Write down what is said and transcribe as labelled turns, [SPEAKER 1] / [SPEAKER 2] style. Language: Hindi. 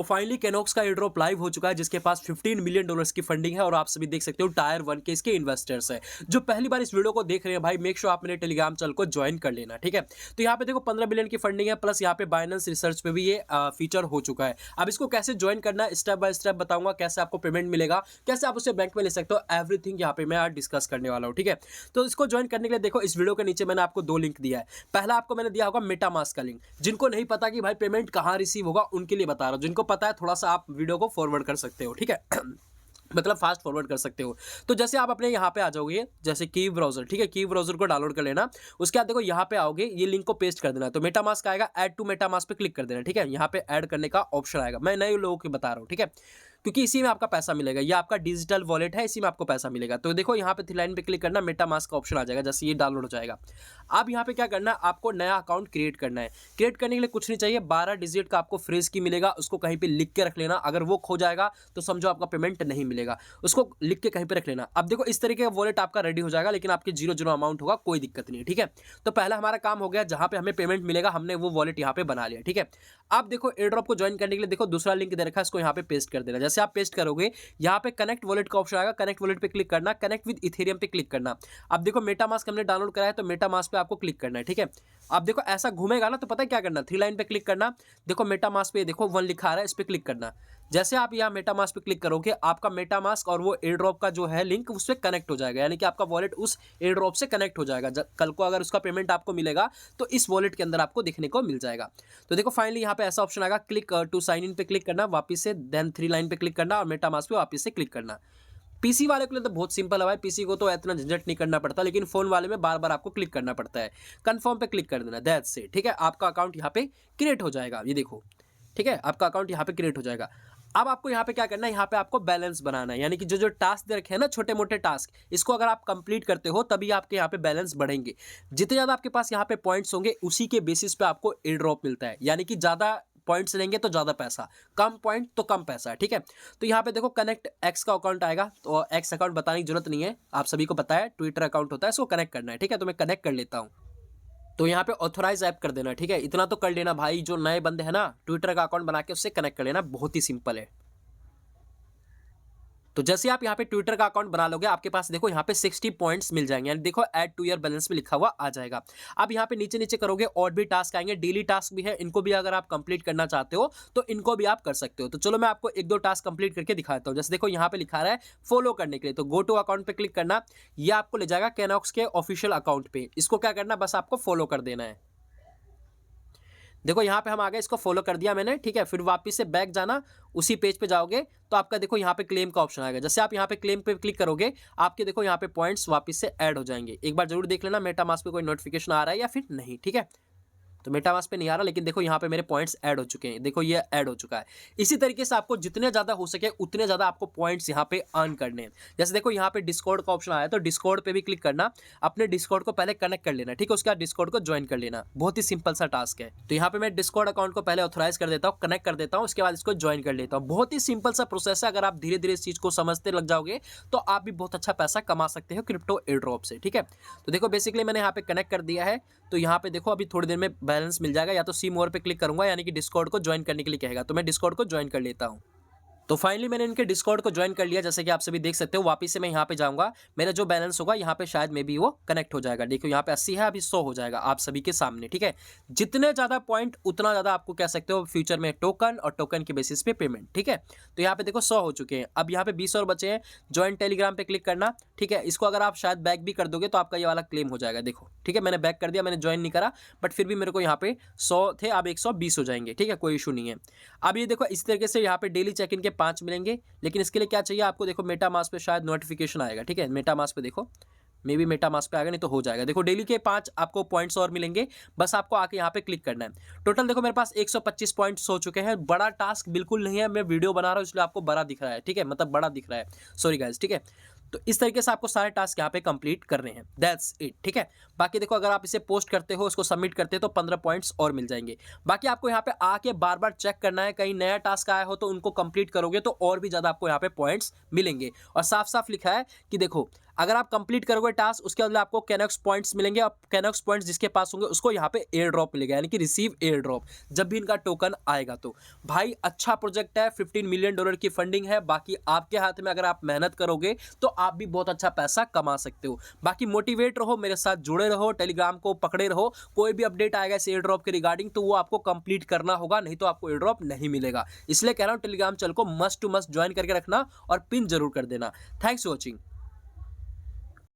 [SPEAKER 1] तो फाइनली केनॉक्स का एयरड्रॉप लाइव हो चुका है जिसके पास $15 मिलियन की फंडिंग है और आप सभी देख सकते हो टायर 1 के इसके इन्वेस्टर्स हैं। जो पहली बार इस वीडियो को देख रहे हैं भाई मेक श्योर आप मेरे टेलीग्राम चैनल को ज्वाइन कर लेना, ठीक है। तो यहाँ पे देखो 15 बिलियन की फंडिंग है प्लस यहाँ पे बाइनेंस रिसर्च पे भी ये फीचर हो चुका है। अब इसको कैसे ज्वाइन करना है स्टेप बाय स्टेप बताऊंगा, कैसे आपको पेमेंट मिलेगा, कैसे आप उसे बैंक में ले सकते हो, एवरीथिंग यहाँ पे मैं आज डिस्कस करने वाला हूँ, ठीक है। तो इसको ज्वाइन करने के लिए देखो इस वीडियो के नीचे मैंने आपको 2 लिंक दिया है। पहला आपको मैंने दिया होगा मेटामास्क का लिंक। जिनको नहीं पता कि भाई पेमेंट कहाँ रिसीव होगा उनके लिए बता रहा हूँ, जिनको पता है थोड़ा सा आप वीडियो को फॉरवर्ड कर सकते हो, ठीक है। मतलब फास्ट फॉरवर्ड कर सकते हो। तो जैसे आप अपने यहाँ पे आ जाओगे, जैसे की ब्राउजर, ठीक है, की ब्राउजर को डाउनलोड कर लेना। उसके बाद देखो यहाँ पे आओगे, ये लिंक को पेस्ट कर देना। तो मेटामास्क आएगा, ऐड टू मेटामास्क पे क्लिक कर देना, ठीक है। यहाँ पे ऐड करने का ऑप्शन आएगा, मैं नए लोगों को बता रहा हूँ, ठीक है, क्योंकि इसी में आपका पैसा मिलेगा। ये आपका डिजिटल वॉलेट है, इसी में आपको पैसा मिलेगा। तो देखो यहाँ पे थ्री लाइन पे क्लिक करना, मेटामास्क का ऑप्शन आ जाएगा जैसे ये डाउनलोड हो जाएगा। अब यहाँ पे क्या करना है, आपको नया अकाउंट क्रिएट करना है। क्रिएट करने के लिए कुछ नहीं चाहिए, 12 डिजिट का आपको फ्रेज की मिलेगा, उसको कहीं पे लिख के रख लेना। अगर वो खो जाएगा तो समझो आपका पेमेंट नहीं मिलेगा, उसको लिख के कहीं पे रख लेना। अब देखो इस तरीके का वॉलेट आपका रेडी हो जाएगा, लेकिन आपके 0 0 अमाउंट होगा, कोई दिक्कत नहीं है, ठीक है। तो पहला हमारा काम हो गया, जहां पे हमें पेमेंट मिलेगा हमने वो वॉलेट यहाँ पे बना लिया, ठीक है। अब देखो एयरड्रॉप को ज्वाइन करने के लिए देखो दूसरा लिंक दे रखा है, इसको यहाँ पे पेस्ट कर देना। जैसे आप पेस्ट करोगे यहाँ पे कनेक्ट वॉलेट का ऑप्शन आएगा, कनेक्ट वॉलेट पे क्लिक करना, कनेक्ट विद इथेरियम पे क्लिक करना। अब देखो मेटामास्क हमने डाउनलोड करा है तो मेटामास्क पे आपको क्लिक करना है, ठीक है। अब देखो ऐसा घूमेगा ना, तो पता है क्या करना, थ्री लाइन पे क्लिक करना। देखो मेटामास्क पे देखो 1 लिखा आ रहा है, इस पे क्लिक करना। जैसे आप यहाँ मेटामास्क पे क्लिक करोगे आपका मेटामास्क और वो एयरड्रॉप का जो है लिंक उससे कनेक्ट हो जाएगा, यानी कि आपका वॉलेट उस एयरड्रॉप से कनेक्ट हो जाएगा। कल को अगर उसका पेमेंट आपको मिलेगा तो इस वॉलेट के अंदर आपको दिखने को मिल जाएगा। तो देखो फाइनली यहाँ पे ऐसा ऑप्शन आएगा, क्लिक टू साइन इन पे क्लिक करना, वापस से देन थ्री लाइन पे क्लिक करना और मेटामास्क पे वापस से क्लिक करना। पीसी वाले के लिए तो बहुत सिंपल है भाई, पीसी को तो इतना झंझट नहीं करना पड़ता, लेकिन फोन वाले में बार बार आपको क्लिक करना पड़ता है। कंफर्म पे क्लिक कर देना, दैट्स इट, ठीक है। आपका अकाउंट यहाँ पे क्रिएट हो जाएगा, ये देखो, ठीक है, आपका अकाउंट यहाँ पे क्रिएट हो जाएगा। अब आपको यहाँ पे क्या करना है, यहाँ पे आपको बैलेंस बनाना है, यानी कि जो जो टास्क दे रखे हैं ना छोटे मोटे टास्क, इसको अगर आप कंप्लीट करते हो तभी आपके यहाँ पे बैलेंस बढ़ेंगे। जितने ज़्यादा आपके पास यहाँ पे पॉइंट्स होंगे उसी के बेसिस पे आपको एयर ड्रॉप मिलता है, यानी कि ज़्यादा पॉइंट्स लेंगे तो ज़्यादा पैसा, कम पॉइंट तो कम पैसा, ठीक है। तो यहाँ पे देखो कनेक्ट एक्स का अकाउंट आएगा, तो एक्स अकाउंट बताने की जरूरत नहीं है, आप सभी को पता है ट्विटर अकाउंट होता है, इसको कनेक्ट करना है, ठीक है। तो मैं कनेक्ट कर लेता हूँ। तो यहाँ पे ऑथोराइज ऐप कर देना, ठीक है। इतना तो कर लेना भाई, जो नए बंदे हैं ना ट्विटर का अकाउंट बना के उससे कनेक्ट कर लेना, बहुत ही सिंपल है। तो जैसे आप यहाँ पे ट्विटर का अकाउंट बना लोगे आपके पास देखो यहाँ पे 60 पॉइंट्स मिल जाएंगे, यानी देखो ऐड टू योर बैलेंस पे लिखा हुआ आ जाएगा। अब यहाँ पे नीचे नीचे करोगे और भी टास्क आएंगे, डेली टास्क भी है, इनको भी अगर आप कंप्लीट करना चाहते हो तो इनको भी आप कर सकते हो। तो चलो मैं आपको 1-2 टास्क कंप्लीट करके दिखाता हूँ। जैसे देखो यहाँ पे लिखा रहा है फॉलो करने के लिए, तो गो टू अकाउंट पे क्लिक करना, ये आपको ले जाएगा केनॉक्स के ऑफिशियल अकाउंट पे। इसको क्या करना, बस आपको फॉलो कर देना है। देखो यहाँ पे हम आ गए, इसको फॉलो कर दिया मैंने, ठीक है। फिर वापस से बैक जाना, उसी पेज पे जाओगे तो आपका देखो यहाँ पे क्लेम का ऑप्शन आएगा। जैसे आप यहाँ पे क्लेम पे क्लिक करोगे आपके देखो यहाँ पे पॉइंट्स वापस से ऐड हो जाएंगे। एक बार जरूर देख लेना मेटामास्क पे कोई नोटिफिकेशन आ रहा है या फिर नहीं, ठीक है। तो मेटामास्क पे नहीं आ रहा, लेकिन देखो यहाँ पे मेरे पॉइंट्स ऐड हो चुके हैं, देखो ये ऐड हो चुका है। इसी तरीके से आपको जितने ज़्यादा हो सके उतने ज़्यादा आपको पॉइंट्स यहाँ पे अर्न करने हैं। जैसे देखो यहाँ पे डिस्कॉर्ड का ऑप्शन आया है, तो डिस्कॉर्ड पे भी क्लिक करना, अपने डिस्कॉर्ड को पहले कनेक्ट कर लेना, ठीक है। उसके बाद डिस्कॉर्ड को ज्वाइन कर लेना, बहुत ही सिंपल सा टास्क है। तो यहाँ पे मैं डिस्कॉर्ड अकाउंट को पहले ऑथोराइज कर देता हूँ, कनेक्ट कर देता हूँ, उसके बाद इसको ज्वाइन कर लेता हूँ। बहुत ही सिंपल सा प्रोसेस है, अगर आप धीरे धीरे इस चीज़ को समझते लग जाओगे तो आप भी बहुत अच्छा पैसा कमा सकते हो क्रिप्टो एयर ड्रॉप से, ठीक है। तो देखो बेसिकली मैंने यहाँ पे कनेक्ट कर दिया है, तो यहाँ पे देखो अभी थोड़ी देर में बैलेंस मिल जाएगा, या तो सी मोर पे क्लिक करूंगा, यानी कि डिस्कॉर्ड को ज्वाइन करने के लिए कहेगा, तो मैं डिस्कॉर्ड को ज्वाइन कर लेता हूँ। तो फाइनली मैंने इनके डिस्कॉर्ड को ज्वाइन कर लिया, जैसे कि आप सभी देख सकते हो। वापस से मैं यहाँ पे जाऊंगा, मेरा जो बैलेंस होगा यहाँ पे शायद मे बी वो कनेक्ट हो जाएगा। देखो यहाँ पे 80 है, अभी 100 हो जाएगा आप सभी के सामने, ठीक है। जितने ज़्यादा पॉइंट उतना ज़्यादा आपको कह सकते हो फ्यूचर में टोकन, और टोकन के बेसिस पे पेमेंट, ठीक है। तो यहाँ पे देखो 100 हो चुके हैं, अब यहाँ पे 20 और बचे हैं। ज्वाइन टेलीग्राम पे क्लिक करना, ठीक है। इसको अगर आप शायद बैक भी कर दोगे तो आपका ये वाला क्लेम हो जाएगा, देखो, ठीक है। मैंने बैक कर दिया, मैंने ज्वाइन नहीं करा, बट फिर भी मेरे को यहाँ पे 100 थे, अब 120 हो जाएंगे, ठीक है, कोई इशू नहीं है। अब ये देखो इस तरीके से यहाँ पे डेली चेक इन के 5 मिलेंगे, लेकिन इसके लिए क्या चाहिए आपको, देखो मेटामास्क पे शायद नोटिफिकेशन आएगा, ठीक है। मेटामास्क पे देखो, मे बी मेटामास्क पे आएगा, नहीं तो हो जाएगा। देखो डेली के 5 आपको पॉइंट्स और मिलेंगे, बस आपको आके यहाँ पे क्लिक करना है। टोटल देखो मेरे पास 125 पॉइंट्स हो चुके हैं। बड़ा टास्क बिल्कुल नहीं है, मैं वीडियो बना रहा हूँ इसलिए आपको बड़ा दिख रहा है, ठीक है, मतलब बड़ा दिख रहा है, सॉरी गाइस, ठीक है। तो इस तरीके से आपको सारे टास्क यहाँ पे कंप्लीट करने हैं, दैट्स इट, ठीक है। बाकी देखो अगर आप इसे पोस्ट करते हो, उसको सबमिट करते हो तो 15 पॉइंट्स और मिल जाएंगे। बाकी आपको यहाँ पे आके बार बार चेक करना है, कहीं नया टास्क आया हो तो उनको कंप्लीट करोगे तो और भी ज़्यादा आपको यहाँ पे पॉइंट्स मिलेंगे। और साफ साफ लिखा है कि देखो अगर आप कंप्लीट करोगे टास्क, उसके बदले आपको कैनक्स पॉइंट्स मिलेंगे, और कैनक्स पॉइंट्स जिसके पास होंगे उसको यहाँ पे एयर ड्रॉप मिलेगा, यानी कि रिसीव एयर ड्रॉप, जब भी इनका टोकन आएगा। तो भाई अच्छा प्रोजेक्ट है, $15 मिलियन की फंडिंग है। बाकी आपके हाथ में, अगर आप मेहनत करोगे तो आप भी बहुत अच्छा पैसा कमा सकते हो। बाकी मोटिवेट रहो, मेरे साथ जुड़े रहो, टेलीग्राम को पकड़े रहो। कोई भी अपडेट आएगा इस एयर ड्रॉप के रिगार्डिंग तो वो आपको कंप्लीट करना होगा, नहीं तो आपको एयर ड्रॉप नहीं मिलेगा। इसलिए कह रहा हूं टेलीग्राम चैनल को मस्ट टू मस्ट ज्वाइन करके रखना और पिन जरूर कर देना। Thanks for watching.